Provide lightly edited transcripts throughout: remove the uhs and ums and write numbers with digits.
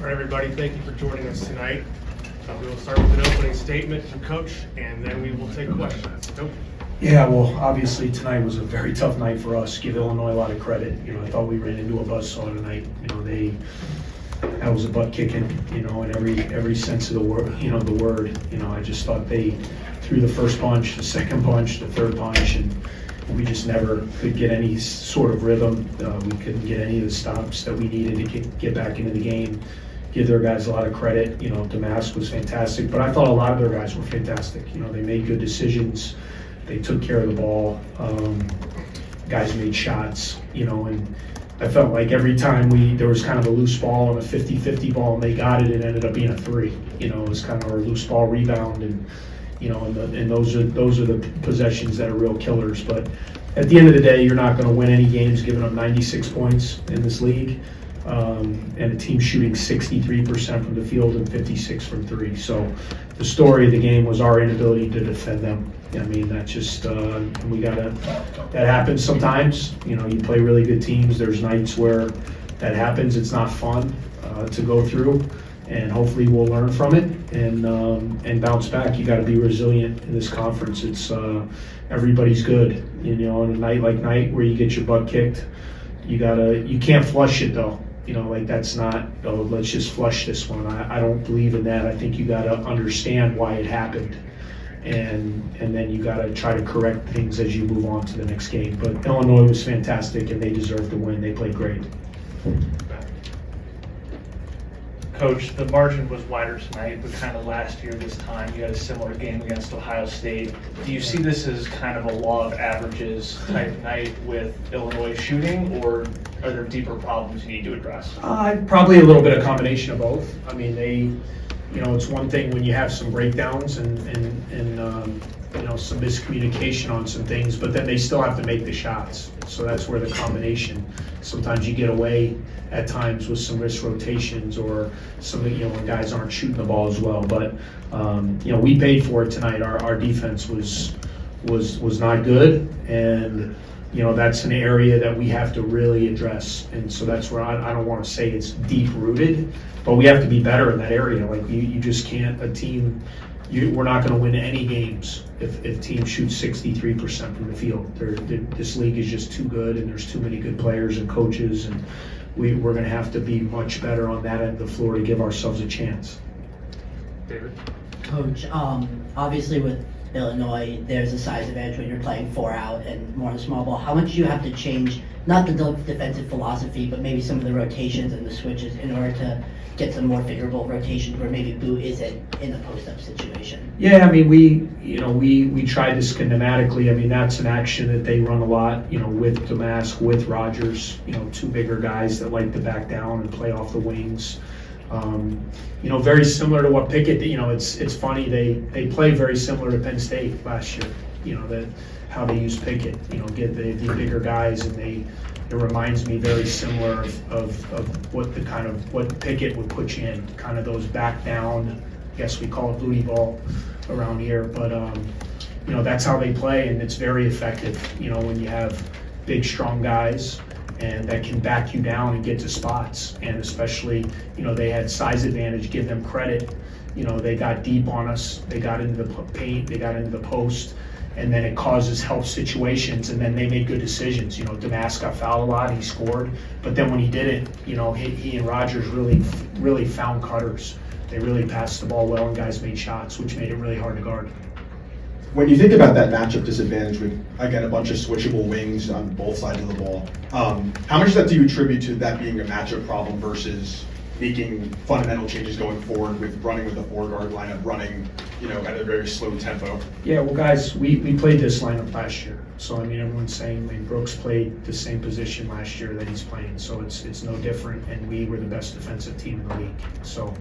All right, everybody, thank you for joining us tonight. We will start with an opening statement from Coach, and then we will take questions. Nope. Yeah, well, obviously tonight was a very tough night for us. Give Illinois a lot of credit. I thought we ran into a buzzsaw tonight. That was a butt kicking, in every sense of the word. I just thought they threw the first punch, the second punch, the third punch, and we just never could get any sort of rhythm. We couldn't get any of the stops that we needed to get back into the game. Give their guys a lot of credit. Damask was fantastic, but I thought a lot of their guys were fantastic. They made good decisions. They took care of the ball. Guys made shots, and I felt like every time there was kind of a loose ball and a 50-50 ball and they got it, it ended up being a three. It was kind of a loose ball rebound, and those are the possessions that are real killers. But at the end of the day, you're not going to win any games giving up 96 points in this league, and a team shooting 63% from the field and 56 from three. So the story of the game was our inability to defend them. That just that happens sometimes. You play really good teams. There's nights where that happens. It's not fun to go through, and hopefully we'll learn from it and bounce back. You got to be resilient in this conference. It's everybody's good. On a night like night where you get your butt kicked, you can't flush it though. That's not, let's just flush this one. I don't believe in that. I think you got to understand why it happened. And then you got to try to correct things as you move on to the next game. But Illinois was fantastic, and they deserved to win. They played great. Coach, the margin was wider tonight, but kind of last year this time you had a similar game against Ohio State. Do you see this as kind of a law of averages type night with Illinois shooting, or are there deeper problems you need to address? Probably a little bit of combination of both. It's one thing when you have some breakdowns and some miscommunication on some things, but then they still have to make the shots. So that's where the combination. Sometimes you get away at times with some wrist rotations or when guys aren't shooting the ball as well. But we paid for it tonight. Our defense was not good, and that's an area that we have to really address. And so that's where I don't want to say it's deep rooted, but we have to be better in that area. You just can't, we're not going to win any games if teams shoot 63% from the field. This league is just too good, and there's too many good players and coaches, and we're going to have to be much better on that end of the floor to give ourselves a chance. David? Coach, obviously with Illinois, there's a size advantage when you're playing 4 out and more on the small ball. How much do you have to change, not the defensive philosophy, but maybe some of the rotations and the switches in order to get some more favorable rotations where maybe Boo isn't in a post-up situation? Yeah, we tried this schematically. That's an action that they run a lot, with Damask, with Rogers, two bigger guys that like to back down and play off the wings. Very similar to what Pickett, it's funny, they play very similar to Penn State last year, that how they use Pickett, get the bigger guys, and it reminds me very similar of what Pickett would put you in, kind of those back down, I guess we call it booty ball around here, but that's how they play, and it's very effective, when you have big, strong guys and that can back you down and get to spots. And especially, they had size advantage, give them credit. They got deep on us, they got into the paint, they got into the post, and then it causes help situations, and then they made good decisions. Damask got fouled a lot, he scored, but then when he didn't, he and Rogers really found cutters. They really passed the ball well, and guys made shots, which made it really hard to guard. When you think about that matchup disadvantage with, again, a bunch of switchable wings on both sides of the ball, how much of that do you attribute to that being a matchup problem versus making fundamental changes going forward with running with the 4-guard lineup, running, at a very slow tempo? Yeah, well, guys, we played this lineup last year. So, everyone's saying Brooks played the same position last year that he's playing. So it's no different, and we were the best defensive team in the league. So,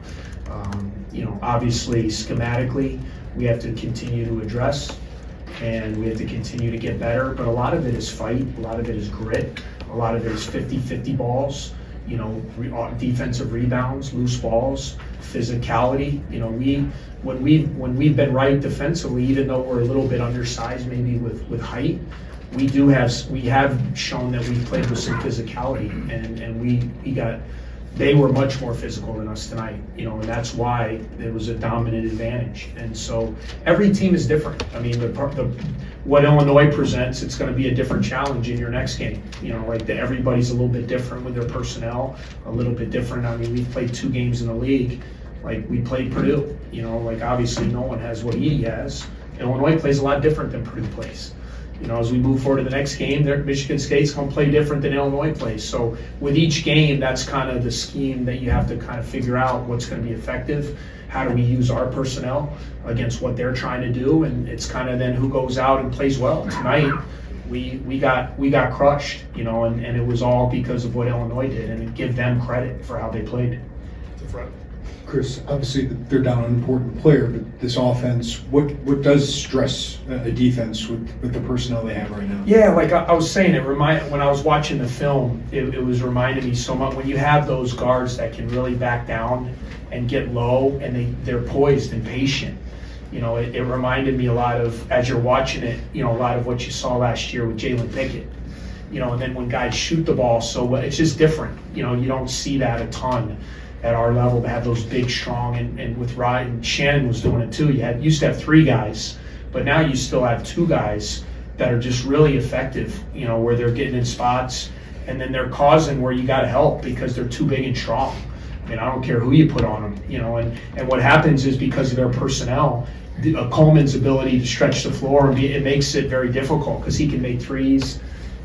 obviously, schematically, we have to continue to address, and we have to continue to get better. But a lot of it is fight, a lot of it is grit, a lot of it is 50-50 balls, defensive rebounds, loose balls, physicality. When we've been right defensively, even though we're a little bit undersized maybe with height, we have shown that we've played with some physicality, and we got they were much more physical than us tonight, you know, and that's why it was a dominant advantage. And so every team is different. I mean, what Illinois presents, it's going to be a different challenge in your next game. You know, like everybody's a little bit different with their personnel, a little bit different. I mean, we've played 2 games in the league. Like we played Purdue, you know, like obviously no one has what he has. Illinois plays a lot different than Purdue plays. You know, as we move forward to the next game, Michigan State's going to play different than Illinois plays. So with each game, that's kind of the scheme that you have to kind of figure out what's going to be effective. How do we use our personnel against what they're trying to do? And it's kind of then who goes out and plays well. Tonight, we got crushed, you know, and it was all because of what Illinois did, and give them credit for how they played. To front. Chris, obviously they're down an important player, but this offense, what does stress a defense with the personnel they have right now? Yeah, like I was saying, when I was watching the film, it was reminding me so much when you have those guards that can really back down and get low, and they're poised and patient. You know, it reminded me a lot of, as you're watching it, you know, a lot of what you saw last year with Jalen Pickett. You know, and then when guys shoot the ball so well, it's just different. You know, you don't see that a ton at our level to have those big, strong, and with Ryan, Shannon was doing it too. You used to have 3 guys, but now you still have 2 guys that are just really effective, you know, where they're getting in spots, and then they're causing where you got to help because they're too big and strong. I mean, I don't care who you put on them, you know, and what happens is because of their personnel, Coleman's ability to stretch the floor, it makes it very difficult because he can make threes,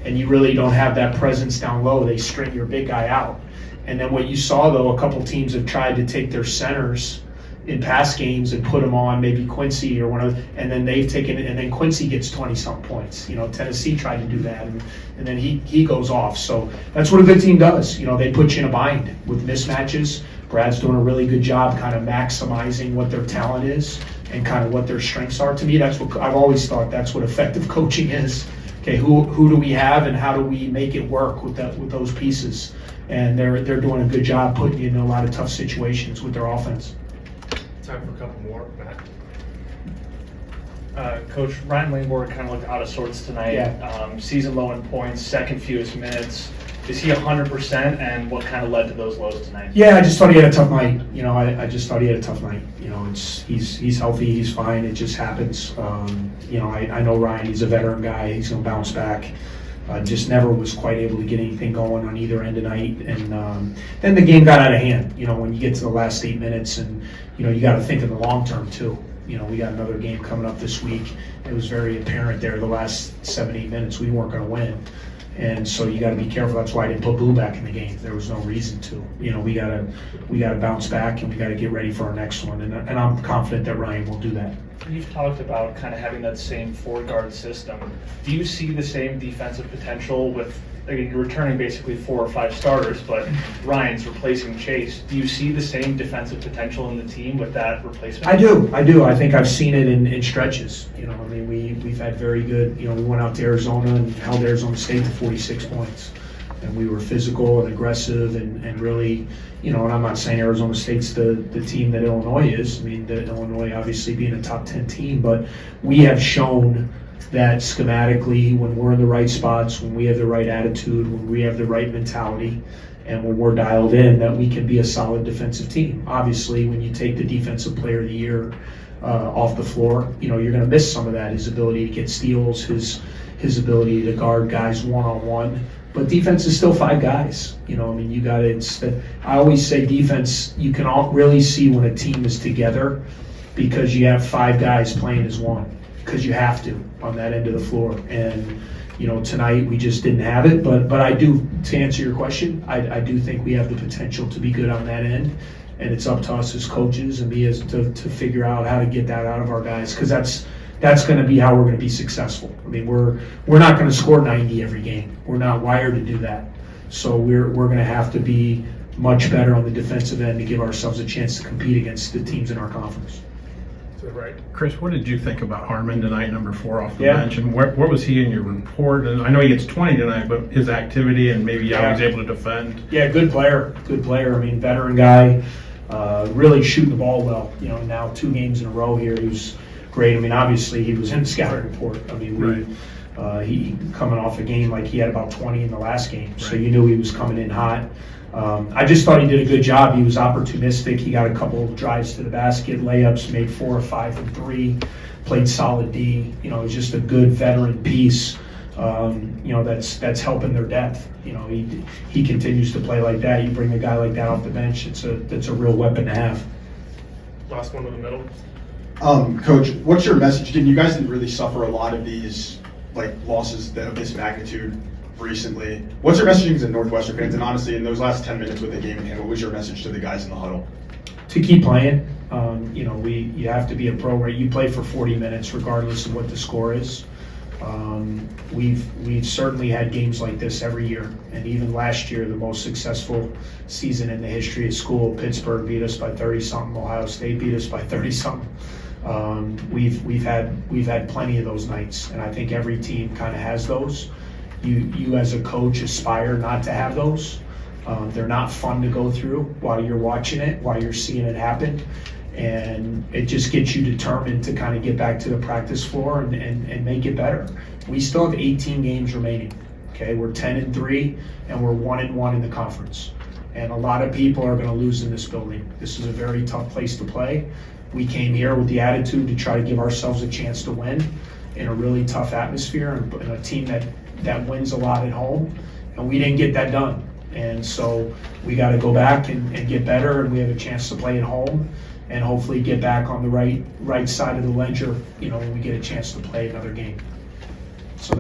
and you really don't have that presence down low. They string your big guy out. And then what you saw, though, a couple teams have tried to take their centers in past games and put them on maybe Quincy or one of, and then they've taken it, and then Quincy gets 20-something points. You know, Tennessee tried to do that, and then he goes off. So that's what a good team does. You know, they put you in a bind with mismatches. Brad's doing a really good job kind of maximizing what their talent is and kind of what their strengths are. To me, that's what I've always thought. That's what effective coaching is. Okay, who do we have, and how do we make it work with those pieces? And they're doing a good job putting you in a lot of tough situations with their offense. Time for a couple more, Matt. Coach, Ryan Langborg kind of looked out of sorts tonight. Yeah. Season low in points, second fewest minutes. Is he 100%, and what kind of led to those lows tonight? Yeah, I just thought he had a tough night. You know, I just thought he had a tough night. You know, he's healthy, he's fine. It just happens. You know, I know Ryan. He's a veteran guy. He's gonna bounce back. Just never was quite able to get anything going on either end tonight. And then the game got out of hand, you know, when you get to the last 8 minutes, and, you know, you got to think of the long term too. You know, we got another game coming up this week. It was very apparent there the last 7-8 minutes we weren't going to win. And so you got to be careful. That's why I didn't put Boo back in the game. There was no reason to. You know, we got to bounce back, and we got to get ready for our next one. And I'm confident that Ryan will do that. You've talked about kind of having that same 4-guard system. Do you see the same defensive potential with, again, you're returning basically 4 or 5 starters, but Ryan's replacing Chase. Do you see the same defensive potential in the team with that replacement? I do. I think I've seen it in stretches. You know, I mean, we've had very good, you know, we went out to Arizona and held Arizona State to 46 points. And we were physical and aggressive and really, you know, and I'm not saying Arizona State's the team that Illinois is. I mean, Illinois obviously being a top 10 team, but we have shown that schematically, when we're in the right spots, when we have the right attitude, when we have the right mentality, and when we're dialed in, that we can be a solid defensive team. Obviously, when you take the defensive player of the year off the floor, you know, you're going to miss some of that, his ability to get steals, his ability to guard guys one-on-one. But defense is still 5 guys. You know, I mean, you got to. I always say defense. You can really see when a team is together because you have 5 guys playing as one. Because you have to on that end of the floor. And you know, tonight we just didn't have it. But I do. To answer your question, I do think we have the potential to be good on that end. And it's up to us as coaches and to figure out how to get that out of our guys, because that's going to be how we're going to be successful. I mean, we're not going to score 90 every game. We're not wired to do that. So we're going to have to be much better on the defensive end to give ourselves a chance to compete against the teams in our conference. Right. Chris, what did you think about Harmon tonight, number 4 off the Yeah. bench, and where was he in your report? And I know he gets 20 tonight, but his activity and maybe how he's able to defend. Yeah, good player. I mean, veteran guy, really shooting the ball well. You know, now 2 games in a row here, he was great. I mean, obviously he was in the scouting report. I mean, he coming off a game like he had about 20 in the last game, so you knew he was coming in hot. I just thought he did a good job. He was opportunistic. He got a couple of drives to the basket, layups, made 4 or 5 from 3, played solid D. You know, just a good veteran piece. You know, that's helping their depth. You know, he continues to play like that. You bring a guy like that off the bench, that's a real weapon to have. Last one in the middle. Coach, what's your message? You guys didn't really suffer a lot of these like losses of this magnitude recently. What's your message to Northwestern fans? And honestly, in those last 10 minutes with the game in hand, what was your message to the guys in the huddle? To keep playing. You know, you have to be a pro, right? You play for 40 minutes regardless of what the score is. We've certainly had games like this every year, and even last year, the most successful season in the history of school, Pittsburgh beat us by 30-something, Ohio State beat us by 30-something. We've had plenty of those nights, and I think every team kind of has those. You as a coach aspire not to have those. They're not fun to go through while you're watching it, while you're seeing it happen. And it just gets you determined to kind of get back to the practice floor and make it better. We still have 18 games remaining. Okay, we're 10-3 and we're 1-1 in the conference. And a lot of people are going to lose in this building. This is a very tough place to play. We came here with the attitude to try to give ourselves a chance to win in a really tough atmosphere and a team that wins a lot at home. And we didn't get that done. And so we got to go back and get better, and we have a chance to play at home and hopefully get back on the right side of the ledger, you know, when we get a chance to play another game.